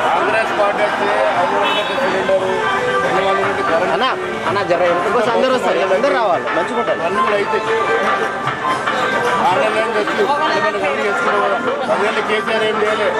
Congress party వస్తే అన్న జర ఎందుకోసం అందరూ వస్తారు అందరూ రావాలి మంచిగా ఉంటారు అన్నీ అయితే ఆన్లైన్ వచ్చి కేసీఆర్ ఏం చేయలేదు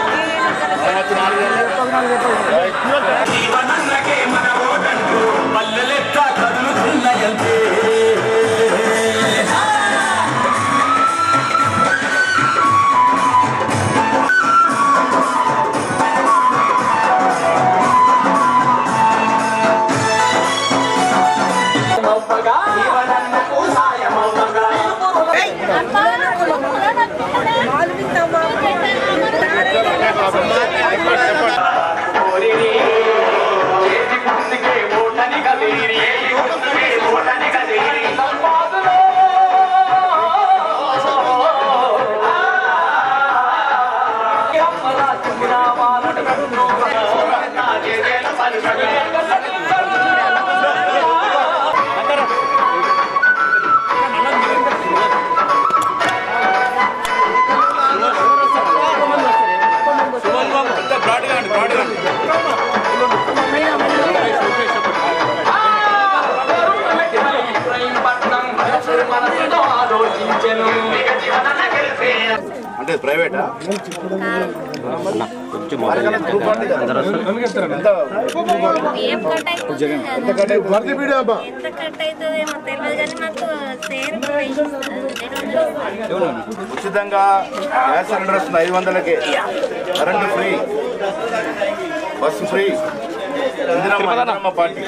అంటే ప్రైవేటా ఉచితంగా గ్యాస్ సిలిండర్ వస్తుంది 500కే current free bus free Indiramma party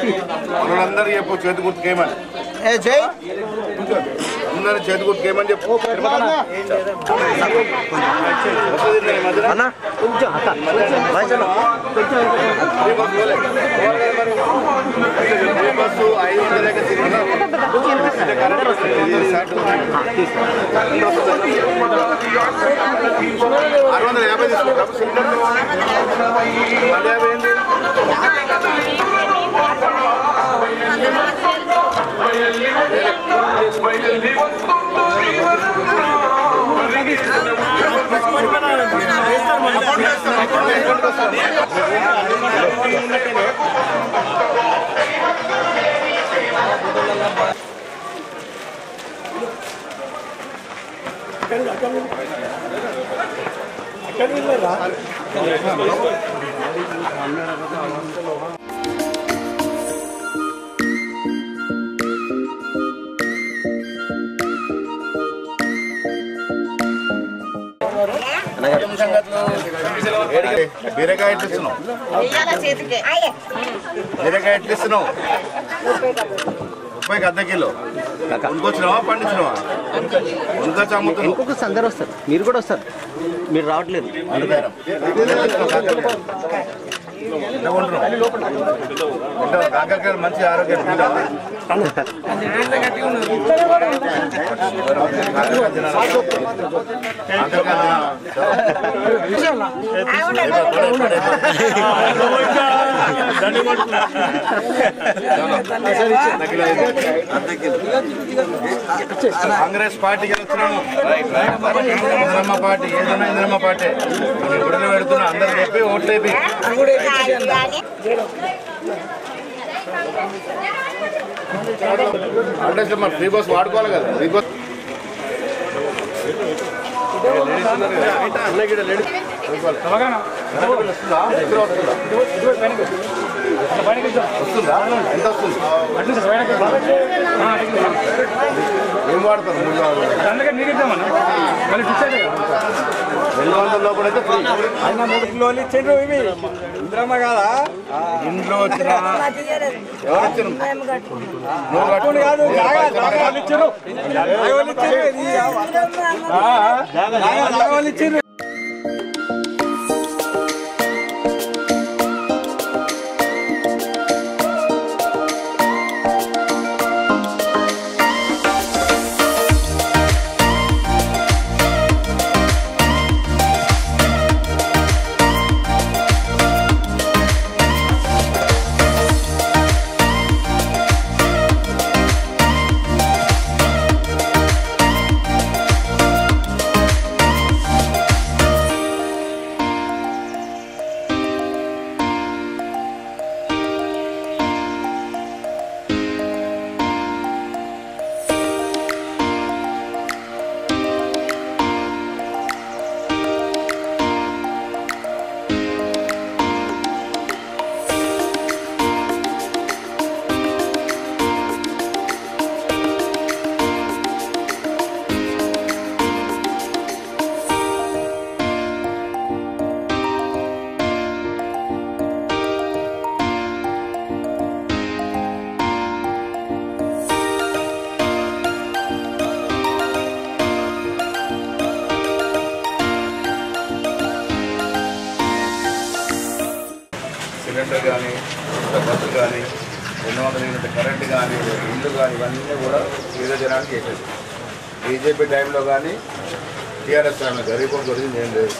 వాళ్ళందరూ చెప్పు చేతి గుర్తుకేమని అందరూ చేతి గుర్తుకేమని చెప్పు బస్సు 500కే 650 తీసుకుంటాం సిలిండర్ 150 బీరకాయ ఎట్లు ఇస్తున్నావు బీరకాయ ఎట్లు ఇస్తున్నావు 30కి అర్ధ కిలో కొనుకొచ్చినావా పండించినావా కొనుకొచ్చి అమ్ముతున్నావు ఇంకొక అందరూ వస్తారు మీరు కూడా వస్తారు మీరు రావట్లేదు కాకరకాయలు మంచి ఆరోగ్యం కాంగ్రెస్ పార్టీకి వెళ్తున్నాము ఇందిరమ్మ పార్టీ ఏదైనా ఇందిరమ్మ పార్టీ గుడిలో పెడుతున్నా అందరు చెప్పి ఓట్లు వేపి అంటే మరి ఫ్రీ బస్ వాడుకోవాలి కదా ఫ్రీ బస్ వస్తుందా ఎంత వస్తుంది ఏం వాడతారు 200 లోపల అయితే ఫ్రీ 3 కిలోలు ఇచ్చిండ్రు ఇవి ఇంద్రమ్మ కాదా ఇంట్లో వచ్చిన ఎవరు ఇచ్చారు సిలిండర్ కానీ బస్సు కానీ 200 యూనిట్ కరెంట్ కానీ ఇల్లు కానీ ఇవన్నీ కూడా పేద జనానికి చేసేది. బీజేపీ టైంలో కానీ టీఆర్ఎస్ టైంలో గరీబ్ దొరికింది ఏం లేదు.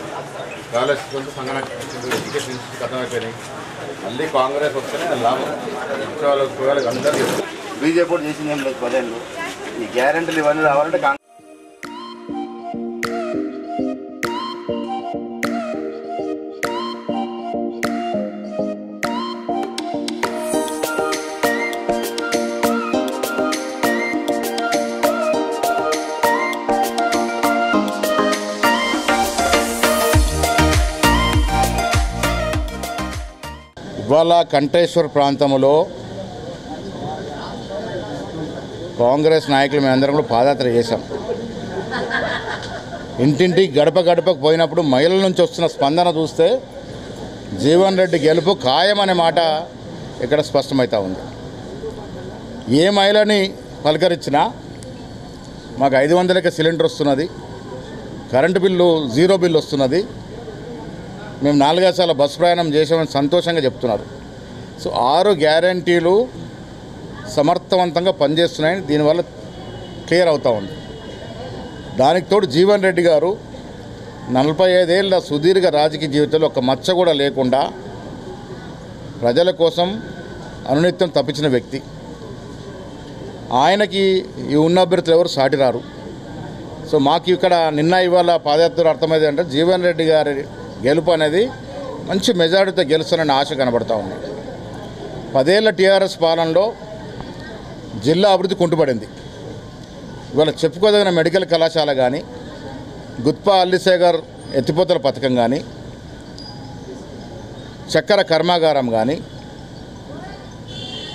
స్కాలర్షిప్ సంఘటన టికెట్ ఖతం అయిపోయినాయి. మళ్ళీ కాంగ్రెస్ వస్తేనే లాభం. వాళ్ళకి అందరూ బీజేపీ కూడా చేసింది ఏం లేదు. 10 ఏళ్ళు ఈ గ్యారెంటీలు ఇవన్నీ రావాలంటే ఇవాళ కంఠేశ్వర్ ప్రాంతంలో కాంగ్రెస్ నాయకులు మేమందరం కూడా పాదయాత్ర చేశాం. ఇంటింటి గడప గడపకు పోయినప్పుడు మహిళల నుంచి వస్తున్న స్పందన చూస్తే జీవన్ రెడ్డి గెలుపు ఖాయమనే మాట ఇక్కడ స్పష్టమవుతూ ఉంది. ఏ మహిళని పలకరించినా మాకు 500కి సిలిండర్ వస్తున్నది, కరెంటు బిల్లు 0 బిల్లు వస్తున్నది, మేము 4 సార్లు బస్సు ప్రయాణం చేసామని సంతోషంగా చెప్తున్నారు. సో 6 గ్యారంటీలు సమర్థవంతంగా పనిచేస్తున్నాయని దీనివల్ల క్లియర్ అవుతూ ఉంది. దానికి తోడు జీవన్ రెడ్డి గారు 45 ఏళ్ళ సుదీర్ఘ రాజకీయ జీవితంలో ఒక మచ్చ కూడా లేకుండా ప్రజల కోసం అనునిత్యం తప్పించిన వ్యక్తి. ఆయనకి ఈ ఉన్న అభ్యర్థులు ఎవరు సాటి రారు. సో మాకు ఇక్కడ నిన్న ఇవాళ పాదయాత్ర అర్థమైంది అంటే జీవన్ రెడ్డి గారి గెలుపు అనేది మంచి మెజారిటీతో గెలుస్తానని ఆశ కనబడతా ఉంది. 10 ఏళ్ల టీఆర్ఎస్ పాలనలో జిల్లా అభివృద్ధి కుంటుపడింది. ఇవాళ చెప్పుకోదగిన మెడికల్ కళాశాల కానీ, గుత్పా అల్లిసేగర్ ఎత్తిపోతల పథకం కానీ, చక్కెర కర్మాగారం కానీ,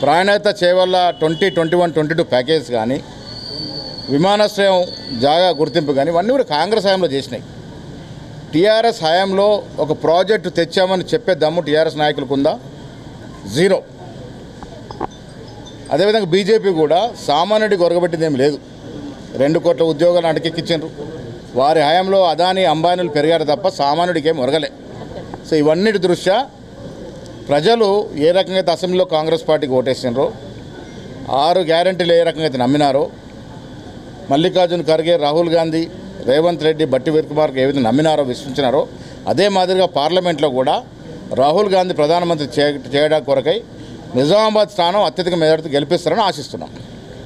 ప్రాణేత చేవల్ల 2021-22 ప్యాకేజ్ కానీ, విమానాశ్రయం జాగా గుర్తింపు కానీ ఇవన్నీ కూడా కాంగ్రెస్ హయాంలో చేసినాయి. టీఆర్ఎస్ హయాంలో ఒక ప్రాజెక్టు తెచ్చామని చెప్పే దమ్ము టీఆర్ఎస్ నాయకులకు ఉందా? 0. అదేవిధంగా బీజేపీ కూడా సామాన్యుడికి ఒరగబెట్టింది ఏం లేదు. 2 కోట్ల ఉద్యోగాలు అటకెక్కించారు. వారి హయాంలో అదానీ అంబానీలు పెరిగారు తప్ప సామాన్యుడికి ఏం ఒరగలే. సో ఇవన్నిటి దృష్ట్యా ప్రజలు ఏ రకంగా అయితే అసెంబ్లీలో కాంగ్రెస్ పార్టీకి ఓటేసినారో, 6 గ్యారెంటీలు ఏ రకంగా అయితే నమ్మినారో, మల్లికార్జున్ ఖర్గే, రాహుల్ గాంధీ, రేవంత్ రెడ్డి, బట్టి విక్రమార్క ఏ విధంగా నమ్మినారో, విశ్వసించినారో అదే మాదిరిగా పార్లమెంట్లో కూడా రాహుల్ గాంధీ ప్రధానమంత్రి చేయడం కొరకై నిజామాబాద్ స్థానం అత్యధిక మెజారిటీతో గెలిపిస్తారని ఆశిస్తున్నాం.